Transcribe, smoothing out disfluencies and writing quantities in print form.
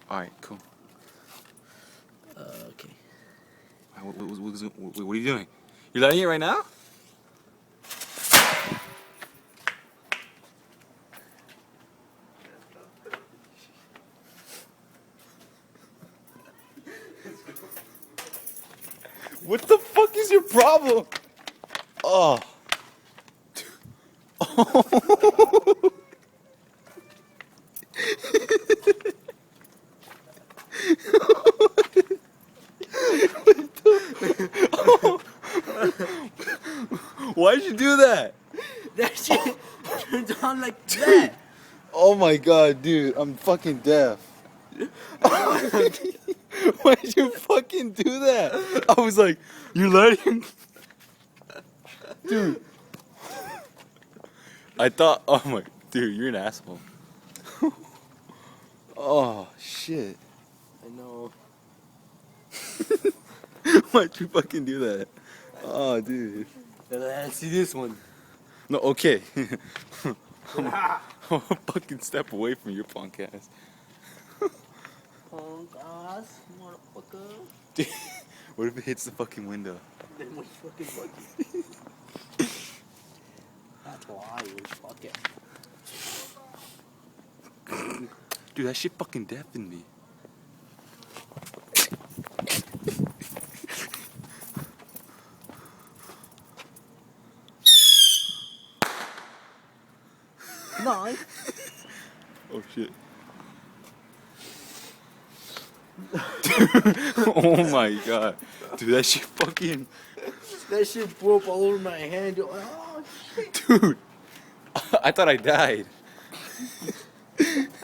Alright, cool. Okay. What are you doing? You're lighting it right now? What the fuck is your problem? Oh. Why'd you do that? That shit turned on like that. Oh my god, dude, I'm fucking deaf. Why'd you fucking do that? I was like, you're letting. Dude. I thought, oh my, dude, you're an asshole. Oh, shit. I know. Why'd you fucking do that? Oh, dude. Let's see this one. No, okay. I'm gonna fucking step away from your punk ass. Punk ass, motherfucker. Dude, what if it hits the fucking window? Then we fucking fuck it. That's why we fuck it. Dude, that shit fucking deafened me. No. Oh shit. Oh my god. Dude, that shit fucking. That shit broke all over my hand. Oh shit. Dude. I thought I died.